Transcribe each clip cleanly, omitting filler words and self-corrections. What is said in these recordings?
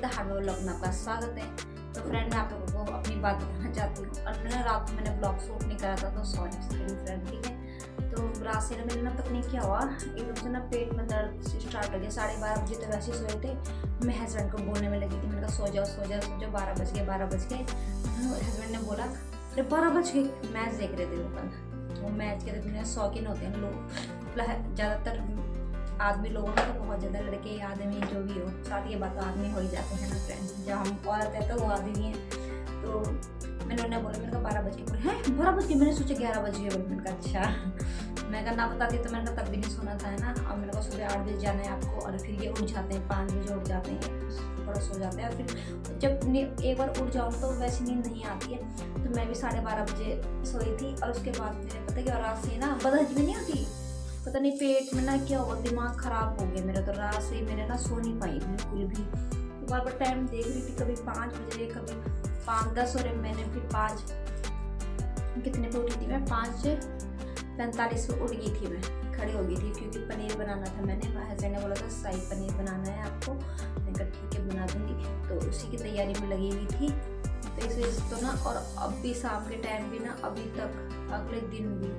The hard vlog में आपका स्वागत है। तो फ्रेंड, मैं आप लोगों को अपनी बात बताना चाहती हूँ। और मैंने रात को मैंने ब्लॉग शूट नहीं करा था, तो सॉरी फ्रेंड, ठीक है। तो रात से मेरे ना पता नहीं क्या हुआ, एकदम से ना पेट में दर्द स्टार्ट हो गया। 12:30 बजे तो वैसे ही सोए थे। मैं हस्बैंड को बोलने में लगी थी, मैंने कहा सो जाओ 12 बज गए। हस्बैंड ने बोला अरे 12 बज गए, मैच देख रहे थे वो कल। वो मैच के तो शौकीन होते हैं लोग, ज़्यादातर आदमी लोगों में तो बहुत ज़्यादा, लड़के आदमी जो भी हो, साथ ये बात आदमी हो ही जाते हैं ना फ्रेंड। जब हम औरत है तो वो आदमी है। तो मैंने उन्हें बोला, मैंने कहा 12 बजे, बोले हैं 12 बजे, मैंने सोचा 11 बजे बोले। मैंने कहा अच्छा, मैं कहा ना बताती तो मैंने कहा तब भी नहीं सोना था, है ना। और मैंने कहा सुबह 8 बजे जाना है आपको, और फिर ये उठ जाते हैं 5 बजे उठ जाते हैं, थोड़ा सो जाते हैं। और फिर जब एक बार उठ जाओ तो वैसे नींद नहीं आती है। तो मैं भी 12:30 बजे सोई थी। और उसके बाद मेरे पता कि रात से ना बदहज भी नहीं होती, पता नहीं पेट में ना क्या हुआ, दिमाग ख़राब हो गया मेरा। तो रात से मेरे ना सो नहीं पाई बिल्कुल भी। तो बार बार टाइम देख रही थी, कभी 5 बज रहे, कभी 5:10 हो रहे। मैंने फिर 5 कितने पे उठी थी मैं, 5:45 पे उठ गई थी। मैं खड़ी हो गई थी क्योंकि पनीर बनाना था। मैंने हस्बैंड ने बोला था शाही पनीर बनाना है आपको। मैंने कहा ठीक है बना दूँगी। तो उसी की तैयारी में लगी हुई थी। तो इस वजह से तो ना, और अब भी शाम के टाइम भी ना, अभी तक अगले दिन भी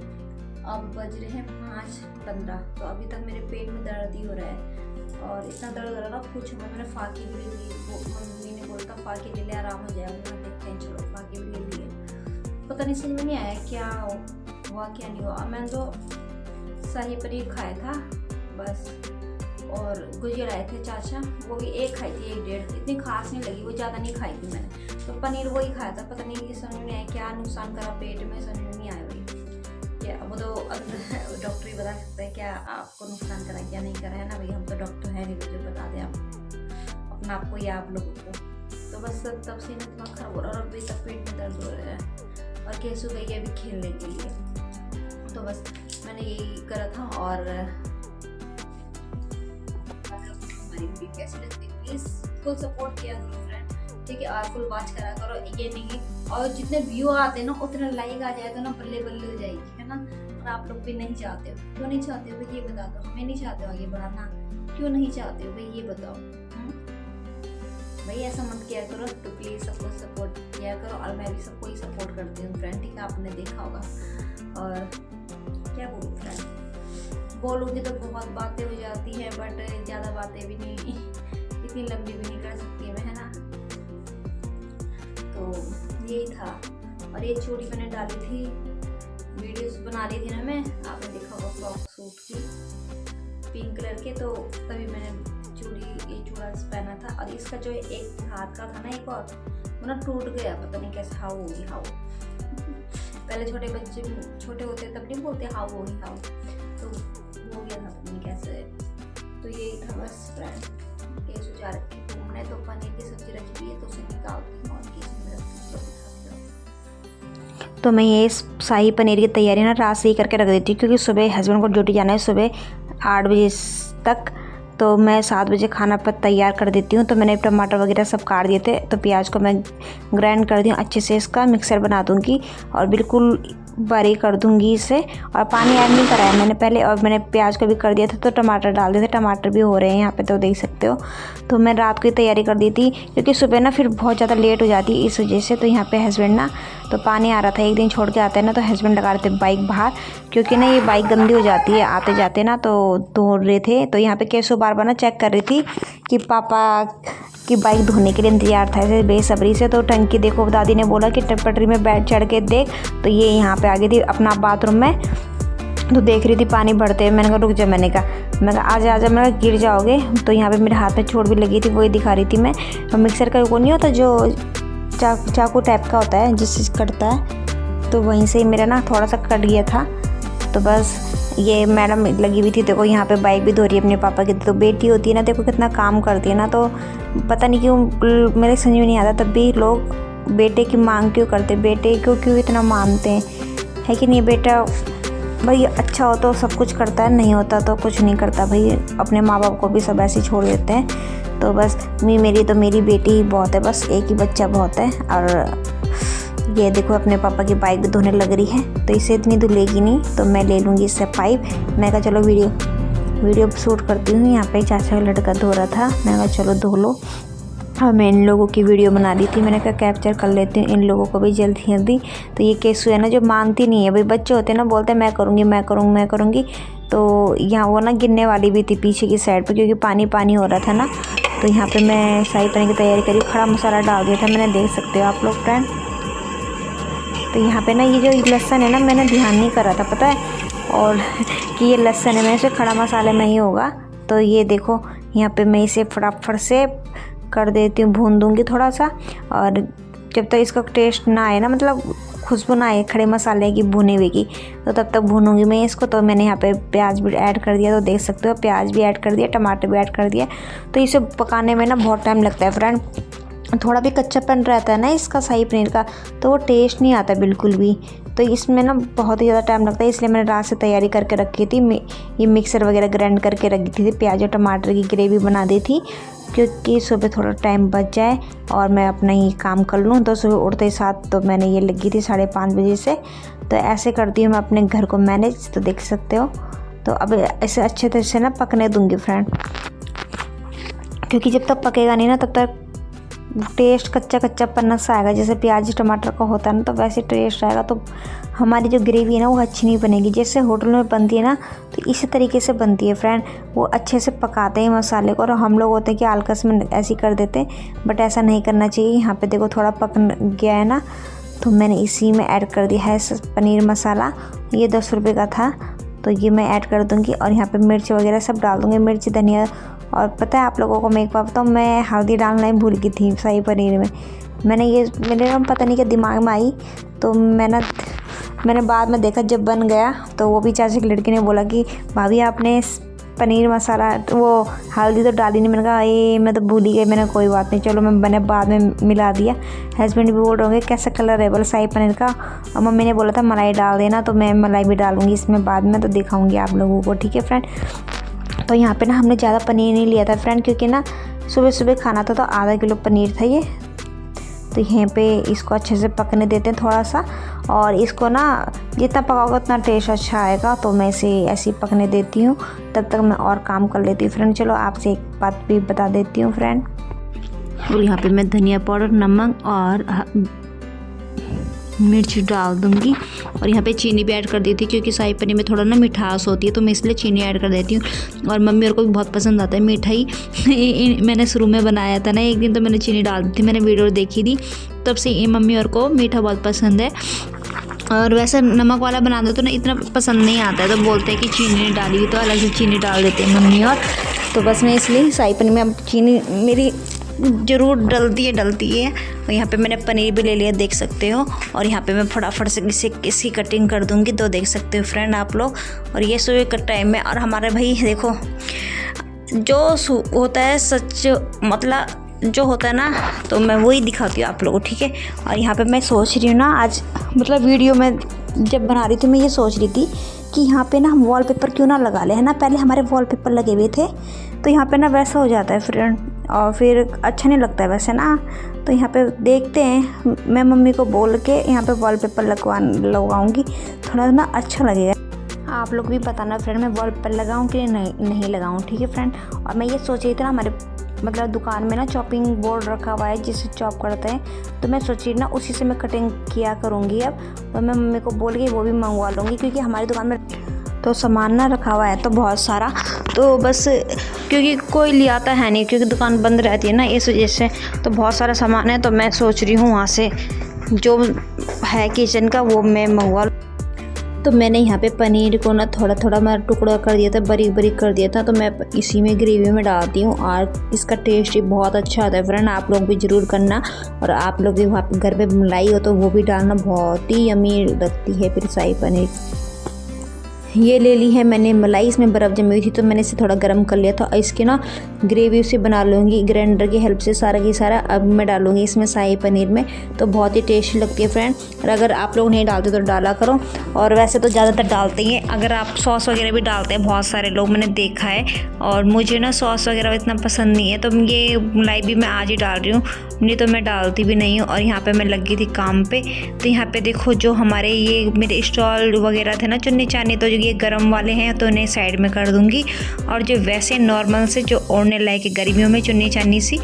अब बज रहे हैं 5:15, तो अभी तक मेरे पेट में दर्द ही हो रहा है। और इतना दर्द हो रहा है ना पूछो। मैंने फाकी भी ले ली, वो मम्मी ने बोला था फाकी ले ले आराम हो जाएगा। देखते हैं, चलो फाकी भी ले लिए। पता नहीं समझ में नहीं आया क्या हुआ क्या नहीं हुआ। मैंने तो शाही पनीर खाया था बस, और गुजिया लाए थे चाचा, वो भी एक खाई थी, 1-1.5, इतनी खास नहीं लगी, वो ज़्यादा नहीं खाई थी मैंने। तो पनीर वही खाया था। पता नहीं समझ में नहीं आया क्या नुकसान करा पेट में, समझ में नहीं आया भाई। क्या वो तो डॉक्टर ही बता सकता है क्या आपको नुकसान करा क्या नहीं करा, है ना भाई। हम तो डॉक्टर है नहीं जो बता दें आप अपना आपको या आप लोगों को। तो बस तब से ना दिमाग खराब हो रहा है, और अभी तक पेट में दर्द हो रहा है। और केसु गई है अभी खेलने के लिए। तो बस मैंने यही करा था। और हमारी वीडियो कैसी लगती है प्लीज़ फुल सपोर्ट किया करो फ्रेंड, ठीक है। और फुल वॉच करा करो, ये नहीं। और जितने व्यू आते हैं ना उतने लाइक आ जाए तो ना बल्ले बल्ले हो जाएगी, है ना। और आप लोग भी नहीं चाहते हो, क्यों नहीं चाहते हो भाई ये बता दो। हमें नहीं चाहते हो आगे बढ़ाना, क्यों नहीं चाहते हो भाई ये बताओ। भाई ऐसा मत किया करो, तो प्लीज़ सबको सपोर्ट किया करो। और मैं भी सबको ही सपोर्ट करती हूँ फ्रेंड, ठीक है। आपने देखा होगा। और क्या बोलूँ फ्रेंड, बोलूँगी तो बहुत बातें हो जाती हैं, बट ज़्यादा बातें भी नहीं, इतनी लंबी भी नहीं कर सकती मैं, है ना। तो यही था। और ये चूड़ी मैंने डाली थी, वीडियोस बना ली थी ना मैं, आपने देखा होगा फ्रॉक सूट की पिंक कलर के। तो तभी मैंने ये चूड़ा पहना था। और इसका जो एक हाथ का था ना, एक और वो ना टूट गया, पता नहीं कैसे हाउ होगी हाउ। पहले छोटे बच्चे छोटे होते तब नहीं बोलते हाउ होगी हाउ, तो हो गया था पता नहीं कैसे। तो यही था बस फ्रेंड। केसु जा रखी घूमने, तो पनीर की सब्जी रखी हुई है, तो उसे निकालती हूँ और केसु में रखती हूँ। तो मैं ये शाही पनीर की तैयारी ना रात से ही करके रख देती हूँ, क्योंकि सुबह हस्बैंड को ड्यूटी जाना है सुबह 8 बजे तक। तो मैं 7 बजे खाना पर तैयार कर देती हूँ। तो मैंने टमाटर वगैरह सब काट दिए थे। तो प्याज को मैं ग्राइंड कर दी हूँ अच्छे से, इसका मिक्सर बना दूँगी और बिल्कुल बारीक कर दूँगी इसे। और पानी ऐड नहीं कराया मैंने पहले, और मैंने प्याज को भी कर दिया था। तो टमाटर डाल दिए थे, टमाटर भी हो रहे हैं यहाँ पे, तो देख सकते हो। तो मैं रात को ही तैयारी कर दी थी, क्योंकि सुबह ना फिर बहुत ज़्यादा लेट हो जाती है इस वजह से। तो यहाँ पे हस्बैंड ना, तो पानी आ रहा था, एक दिन छोड़ के आते हैं ना, तो हस्बैंड लगा रहे थे बाइक बाहर, क्योंकि ना ये बाइक गंदी हो जाती है आते जाते ना, तो धो रहे थे। तो यहाँ पे केसु बार बार ना चेक कर रही थी कि पापा की बाइक धोने के लिए इंतजार था ऐसे बेसब्री से। तो टंकी देखो, दादी ने बोला कि पटरी में बैठ चढ़ के देख। तो ये यहाँ पे आ गई थी अपना बाथरूम में, तो देख रही थी पानी भरते हुए। मैंने कहा रुक जा, मैंने कहा आजा आजा, मैंने कहा गिर जाओगे। तो यहाँ पे मेरे हाथ में चोट भी लगी थी, वही दिखा रही थी मैं। और मिक्सर का वो नहीं होता जो चाकू टाइप का होता है जिससे कटता है, तो वहीं से मेरा ना थोड़ा सा कट गया था। तो बस ये मैडम लगी हुई थी, देखो यहाँ पे बाइक भी धो रही है अपने पापा की। तो बेटी होती है ना, देखो कितना काम करती है ना। तो पता नहीं क्यों मेरे समझ में नहीं आता, तब भी लोग बेटे की मांग क्यों करते, बेटे को क्यों इतना मानते हैं, है कि नहीं। बेटा भाई अच्छा हो तो सब कुछ करता है, नहीं होता तो कुछ नहीं करता भाई। अपने माँ बाप को भी सब ऐसे छोड़ देते हैं। तो बस मेरी बेटी ही बहुत है, बस एक ही बच्चा बहुत है। और ये देखो अपने पापा की बाइक भी धोने लग रही है, तो इसे इतनी धुलेगी नहीं, तो मैं ले लूँगी इससे पाइप। मैं कहा चलो वीडियो शूट करती हूँ। यहाँ पे चाचा का लड़का धो रहा था, मैं कहा चलो धो लो। और मैं इन लोगों की वीडियो बना दी थी, मैंने कहा कैप्चर कर लेती हूँ, इन लोगों को भी जल्दी जल्दी। तो ये केसु है ना जो मानती नहीं है, भाई बच्चे होते हैं ना, बोलते हैं मैं करूँगी मैं करूँगी मैं करूँगी। तो यहाँ वो ना गिरने वाली भी थी पीछे की साइड पर, क्योंकि पानी पानी हो रहा था ना। तो यहाँ पे मैं शाही पनीर की तैयारी करी, खड़ा मसाला डाल दिया था मैंने, देख सकते हो आप लोग फ्रेंड। तो यहाँ पे ना ये जो लहसुन है ना, मैंने ध्यान नहीं करा था पता है, और कि ये लहसुन है, मैं इसे खड़ा मसाले में ही होगा। तो ये देखो यहाँ पे मैं इसे फटाफट से कर देती हूँ, भून दूँगी थोड़ा सा। और जब तक इसका टेस्ट ना आए ना, मतलब खुशबू ना आए खड़े मसाले की भुने हुए की, तो तब तक भूनूंगी मैं इसको। तो मैंने यहाँ पे प्याज भी ऐड कर दिया, तो देख सकते हो प्याज भी ऐड कर दिया, टमाटर भी ऐड कर दिया। तो इसे पकाने में ना बहुत टाइम लगता है फ्रेंड, थोड़ा भी कच्चापन रहता है ना इसका शाही पनीर का, तो वो टेस्ट नहीं आता बिल्कुल भी। तो इसमें ना बहुत ही ज़्यादा टाइम लगता है, इसलिए मैंने रात से तैयारी करके रखी थी। ये मिक्सर वगैरह ग्राइंड करके रखी थी, प्याज और टमाटर की ग्रेवी बना दी थी, क्योंकि सुबह थोड़ा टाइम बच जाए और मैं अपना ही काम कर लूँ। तो सुबह उठते ही साथ तो मैंने ये लगी थी 5:30 बजे से। तो ऐसे करती हूँ मैं अपने घर को मैनेज, तो देख सकते हो। तो अब ऐसे अच्छे तरह से ना पकने दूँगी फ्रेंड, क्योंकि जब तक पकेगा नहीं ना तब तक टेस्ट कच्चा कच्चा पन्ना सा आएगा। जैसे प्याज टमाटर का होता है ना, तो वैसे टेस्ट आएगा। तो हमारी जो ग्रेवी है ना वो अच्छी नहीं बनेगी। जैसे होटल में बनती है ना, तो इसी तरीके से बनती है फ्रेंड। वो अच्छे से पकाते हैं मसाले को, और हम लोग होते हैं कि आलकस में ऐसे ही कर देते हैं, बट ऐसा नहीं करना चाहिए। यहाँ पे देखो थोड़ा पक गया है ना, तो मैंने इसी में ऐड कर दिया है पनीर मसाला। ये 10 रुपये का था, तो ये मैं ऐड कर दूँगी। और यहाँ पे मिर्च वगैरह सब डाल दूँगी, मिर्च धनिया। और पता है आप लोगों को मैं एक बात बताऊँ, मैं हल्दी डालना ही भूल गई थी शाही पनीर में। मेरे ना पता नहीं क्या दिमाग में आई, तो मैंने बाद में देखा जब बन गया, तो वो भी चाचा की लड़की ने बोला कि भाभी आपने पनीर मसाला वो हल्दी तो डाली नहीं। मैंने कहा ये मैं तो भूल ही गई। मैंने कोई बात नहीं, चलो मैंने बाद में मिला दिया। हस्बैंड भी बोल रहे कैसा कलर है बोला शाही पनीर का, और मम्मी ने बोला था मलाई डाल देना, तो मैं मलाई भी डालूंगी इसमें बाद में, तो दिखाऊंगी आप लोगों को, ठीक है फ्रेंड। तो यहाँ पे ना हमने ज़्यादा पनीर नहीं लिया था फ्रेंड, क्योंकि ना सुबह सुबह खाना था, तो आधा किलो पनीर था ये। तो यहाँ पे इसको अच्छे से पकने देते हैं थोड़ा सा, और इसको ना जितना पकाओगे उतना टेस्ट अच्छा आएगा। तो मैं इसे ऐसे ही पकने देती हूँ, तब तक मैं और काम कर लेती हूँ फ्रेंड। चलो आपसे एक बात भी बता देती हूँ फ्रेंड। और यहाँ पे मैं धनिया पाउडर, नमक और मिर्च डाल दूँगी। और यहाँ पे चीनी भी ऐड कर दी थी, क्योंकि शाही पनीर में थोड़ा ना मिठास होती है, तो मैं इसलिए चीनी ऐड कर देती हूँ। और मम्मी और को भी बहुत पसंद आता है मिठाई। मैंने शुरू में बनाया था ना एक दिन, तो मैंने चीनी डाल दी थी, मैंने वीडियो देखी थी, तब से मम्मी और को मीठा बहुत पसंद है। और वैसे नमक वाला बना दो तो ना इतना पसंद नहीं आता है, तो बोलते हैं कि चीनी नहीं डाली हुई, तो अलग से चीनी डाल देते हैं मम्मी। और तो बस मैं इसलिए शाही पनीर में अब चीनी मेरी ज़रूर डलती है। और यहाँ पे मैंने पनीर भी ले लिया, देख सकते हो। और यहाँ पे मैं फटाफट से इसकी कटिंग कर दूँगी, तो देख सकते हो फ्रेंड आप लोग। और ये सुबह का टाइम में, और हमारे भाई देखो जो होता है सच, मतलब जो होता है ना, तो मैं वही दिखाती हूँ आप लोगों को, ठीक है। और यहाँ पे मैं सोच रही हूँ ना आज, मतलब वीडियो में जब बना रही थी मैं ये सोच रही थी कि यहाँ पे ना हम वॉलपेपर क्यों ना लगा ले, है ना। पहले हमारे वॉलपेपर लगे हुए थे, तो यहाँ पे ना वैसा हो जाता है फ्रेंड, और फिर अच्छा नहीं लगता है वैसे ना। तो यहाँ पे देखते हैं, मैं मम्मी को बोल के यहाँ पे वॉलपेपर लगवाऊँगी, थोड़ा ना अच्छा लगेगा। आप लोग भी बताना फ्रेंड, मैं वॉलपेपर लगाऊँ कि नहीं लगाऊँ, ठीक है फ्रेंड। और मैं ये सोच रही थी ना, हमारे मतलब दुकान में ना चॉपिंग बोर्ड रखा हुआ है जिससे चॉप करते हैं, तो मैं सोची ना उसी से मैं कटिंग किया करूँगी अब। तो मैं मम्मी को बोल के वो भी मंगवा लूँगी, क्योंकि हमारी दुकान में तो सामान ना रखा हुआ है तो बहुत सारा, तो बस क्योंकि कोई ले आता है नहीं, क्योंकि दुकान बंद रहती है ना इस वजह से, तो बहुत सारा सामान है। तो मैं सोच रही हूँ वहाँ से जो है किचन का वो मैं मंगवा। तो मैंने यहाँ पे पनीर को ना थोड़ा थोड़ा मैं टुकड़ा कर दिया था, बारीक बारीक कर दिया था, तो मैं इसी में ग्रेवी में डालती हूँ, और इसका टेस्ट भी बहुत अच्छा आता है फ्रेंड। आप लोग भी ज़रूर करना, और आप लोग भी वहाँ पे घर पे मलाई हो तो वो भी डालना, बहुत ही यम्मी लगती है फिर शाही पनीर। ये ले ली है मैंने मलाई, इसमें बर्फ़ जमी हुई थी, तो मैंने इसे थोड़ा गर्म कर लिया था। इसकी ना ग्रेवी उसे बना लूँगी ग्राइंडर की हेल्प से, सारा की सारा अब मैं डालूँगी इसमें शाही पनीर में, तो बहुत ही टेस्टी लगती है फ्रेंड। और अगर आप लोग नहीं डालते तो डाला करो, और वैसे तो ज़्यादातर डालते ही हैं। अगर आप सॉस वगैरह भी डालते हैं बहुत सारे लोग, मैंने देखा है, और मुझे ना सॉस वगैरह इतना पसंद नहीं है, तो ये मलाई भी मैं आज ही डाल रही हूँ, नहीं तो मैं डालती भी नहीं हूँ। और यहाँ पे मैं लगी थी काम पे, तो यहाँ पे देखो जो हमारे ये मेरे स्टॉल वगैरह थे ना चुन्नी चानी, तो ये गर्म वाले हैं तो इन्हें साइड में कर दूँगी। और जो वैसे नॉर्मल से जो ओढ़ने लायक गर्मियों में चुन्नी चानी सी,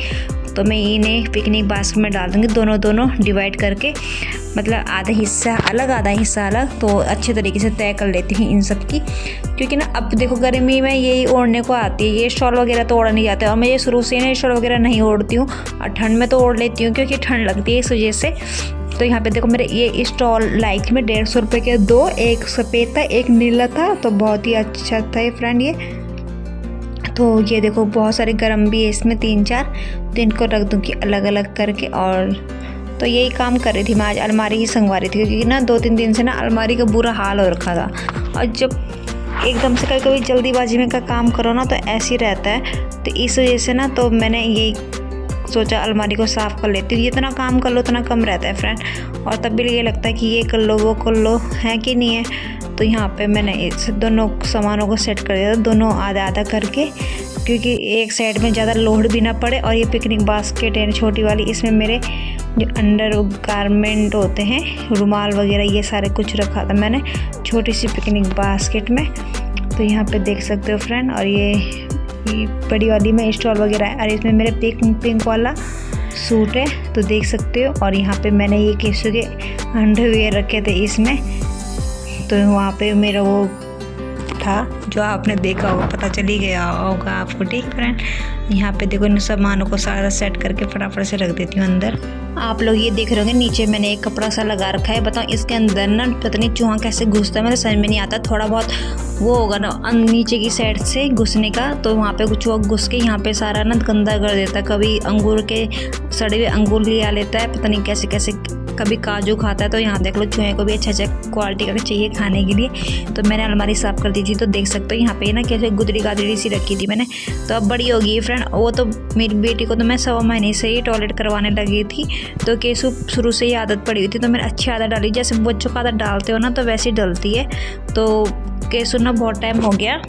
तो मैं इन्हें पिकनिक बास्केट में डाल दूँगी, दोनों डिवाइड करके, मतलब आधा हिस्सा अलग आधा हिस्सा अलग। तो अच्छे तरीके से तय कर लेती हूँ इन सब की, क्योंकि ना अब देखो गर्मी में यही ओढ़ने को आती है, ये शॉल वगैरह तो ओढ़ा नहीं जाता है, और मैं ये शुरू से ना शॉल वगैरह नहीं ओढ़ती हूँ, और ठंड में तो ओढ़ लेती हूँ क्योंकि ठंड लगती है इस वजह से। तो यहाँ पे देखो मेरे ये स्टॉल लाइक में 150 रुपये के 2, एक सफ़ेद था एक नीला था, तो बहुत ही अच्छा था ये फ्रेंड ये। तो ये देखो बहुत सारे गरम भी है इसमें 3-4, तो इनको रख दूँगी अलग अलग करके। और तो यही काम कर रही थी मैं, आज अलमारी ही संगवा रही थी, क्योंकि ना 2-3 दिन से ना अलमारी का बुरा हाल हो रखा था, और जब एकदम से कभी कभी जल्दीबाजी में का काम करो ना तो ऐसे ही रहता है। तो इस वजह से ना तो मैंने यही सोचा अलमारी को साफ़ कर लेती हूँ, जितना काम कर लो उतना कम रहता है फ्रेंड, और तब भी ये लगता है कि ये कर लो वो कर लो, है कि नहीं है। तो यहाँ पे मैंने इस दोनों सामानों को सेट कर दिया था, दोनों आधा आधा करके, क्योंकि एक साइड में ज़्यादा लोड भी ना पड़े। और ये पिकनिक बास्केट है छोटी वाली, इसमें मेरे जो अंडर गारमेंट होते हैं, रुमाल वगैरह, ये सारे कुछ रखा था मैंने छोटी सी पिकनिक बास्केट में। तो यहाँ पे देख सकते हो फ्रेंड, और ये बड़ी वाली में स्टॉल वगैरह है, और इसमें मेरे पिंक वाला सूट है, तो देख सकते हो। और यहाँ पे मैंने ये केसू के अंडरवियर रखे थे इसमें, तो वहाँ पे मेरा वो था जो आपने देखा होगा, पता चली गया होगा आपको, ठीक फ्रेंड। यहाँ पे देखो इन सामानों को सारा सेट करके फटाफट से रख देती हूँ अंदर। आप लोग ये देख रहे होंगे नीचे मैंने एक कपड़ा सा लगा रखा है, बताओ इसके अंदर ना पता नहीं चूहा कैसे घुसता है, मुझे समझ में नहीं आता। थोड़ा बहुत वो होगा ना नीचे की साइड से घुसने का, तो वहाँ पे चूहा घुस के यहाँ पे सारा ना गंदा कर देता है। कभी अंगूर के सड़े हुए अंगूर लिया लेता है, पता नहीं कैसे कैसे, कभी काजू खाता है। तो यहाँ देख लो चूहे को भी अच्छा क्वालिटी का चाहिए खाने के लिए, तो मैंने अलमारी साफ़ कर दी थी। तो देख सकते हो यहाँ पे ना कैसे गुदरी गादरी सी रखी थी मैंने, तो अब बड़ी होगी ये फ्रेंड। वो तो मेरी बेटी को तो मैं 1.25 महीने से ही टॉयलेट करवाने लगी थी, तो केसु शुरू से ही आदत पड़ी हुई थी, तो मैंने अच्छी आदत डाली, जैसे बच्चों का आदत डालते हो ना तो वैसे ही डलती है। तो केसु ना बहुत टाइम हो गया,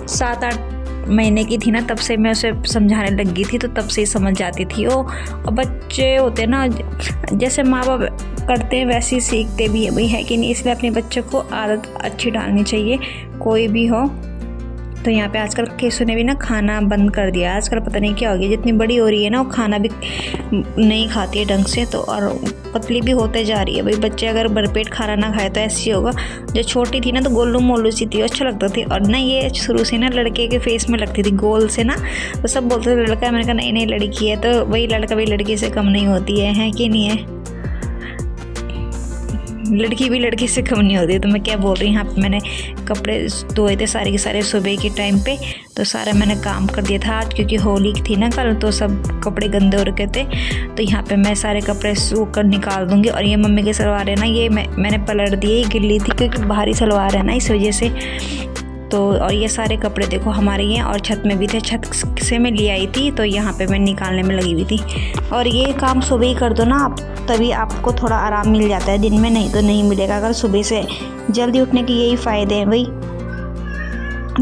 7-8 महीने की थी ना, तब से मैं उसे समझाने लगी थी, तो तब से ही समझ जाती थी वो। और बच्चे होते ना जैसे माँ बाप करते हैं वैसे ही सीखते भी है भाई, है कि नहीं। इसलिए अपने बच्चों को आदत अच्छी डालनी चाहिए, कोई भी हो। तो यहाँ पे आजकल केसु ने भी ना खाना बंद कर दिया, आजकल पता नहीं क्या हो गया, जितनी बड़ी हो रही है ना वो खाना भी नहीं खाती है ढंग से, तो और पतली भी होते जा रही है भाई। बच्चे अगर भरपेट खाना ना खाए तो ऐसे ही होगा। जो छोटी थी ना तो गोलू मोलू सी थी, अच्छा लगता थी, और ना ये शुरू से ना लड़के के फेस में लगती थी गोल से ना, तो सब बोलते थे लड़का है, मैंने कहा नहीं नहीं लड़की है, तो वही लड़का भी लड़की से कम नहीं होती है कि नहीं है, लड़की भी लड़की से कम नहीं होती। तो मैं क्या बोल रही हूँ, यहाँ पे मैंने कपड़े धोए थे सारे के सारे सुबह के टाइम पे, तो सारा मैंने काम कर दिया था आज, क्योंकि होली थी ना कल, तो सब कपड़े गंदे हो रखे थे। तो यहाँ पे मैं सारे कपड़े सूख कर निकाल दूँगी। और ये मम्मी की सलवार है ना, ये मैंने पलट दी, ये गिल्ली थी क्योंकि भारी सलवार है ना इस वजह से। तो और ये सारे कपड़े देखो हमारे हैं, और छत में भी थे, छत से मैं ले आई थी, तो यहाँ पे मैं निकालने में लगी हुई थी। और ये काम सुबह ही कर दो ना आप, तभी आपको थोड़ा आराम मिल जाता है, दिन में नहीं तो नहीं मिलेगा। अगर सुबह से जल्दी उठने के यही फ़ायदे हैं भाई,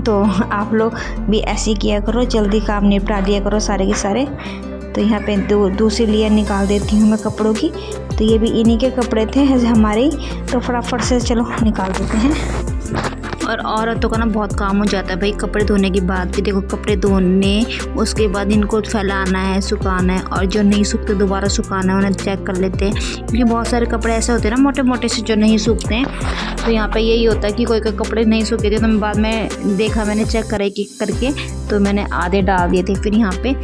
तो आप लोग भी ऐसे ही किया करो, जल्दी काम निपटा दिया करो सारे के सारे। तो यहाँ पे दूसरी लेयर निकाल देती हूँ मैं कपड़ों की, तो ये भी इन्हीं के कपड़े थे हमारे, तो फटाफट से चलो निकाल देते हैं। और औरतों का ना बहुत काम हो जाता है भाई, कपड़े धोने के बाद भी देखो, कपड़े धोने उसके बाद इनको फैलाना है, सुखाना है, और जो नहीं सूखते दोबारा सुखाना है, उन्हें चेक कर लेते हैं, क्योंकि बहुत सारे कपड़े ऐसे होते हैं ना मोटे मोटे से जो नहीं सूखते हैं। तो यहाँ पे यही होता है कि कोई कपड़े नहीं सूखे थे, तो मैं बाद में देखा, मैंने चेक करके तो मैंने आधे डाल दिए थे फिर यहाँ पे।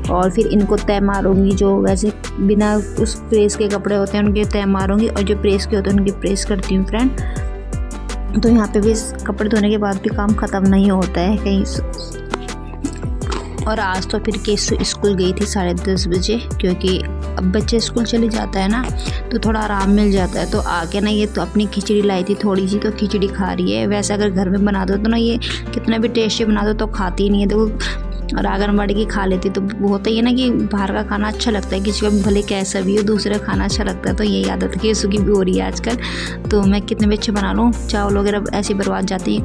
और फिर इनको तय मारूँगी, जो वैसे बिना उस प्रेस के कपड़े होते हैं उनके तय मारूँगी, और जो प्रेस के होते हैं उनकी प्रेस करती हूँ फ्रेंड। तो यहाँ पे भी कपड़े धोने के बाद भी काम ख़त्म नहीं होता है कहीं। और आज तो फिर केसु स्कूल गई थी 10:30 बजे, क्योंकि अब बच्चे स्कूल चले जाता है ना तो थोड़ा आराम मिल जाता है। तो आके ना ये तो अपनी खिचड़ी लाई थी थोड़ी सी, तो खिचड़ी खा रही है। वैसे अगर घर में बना दो तो ना ये कितना भी टेस्टी बना दो तो खाती ही नहीं है, देखो। और आंगनबाड़ी की खा लेती, तो होता ही है ना कि बाहर का खाना अच्छा लगता है, किसी को भी भले कैसा भी हो, दूसरा खाना अच्छा लगता है। तो यही आदत केसु की भी हो रही है आजकल। तो मैं कितने भी अच्छे बना लूँ, चावल वगैरह ऐसे बर्बाद जाते हैं,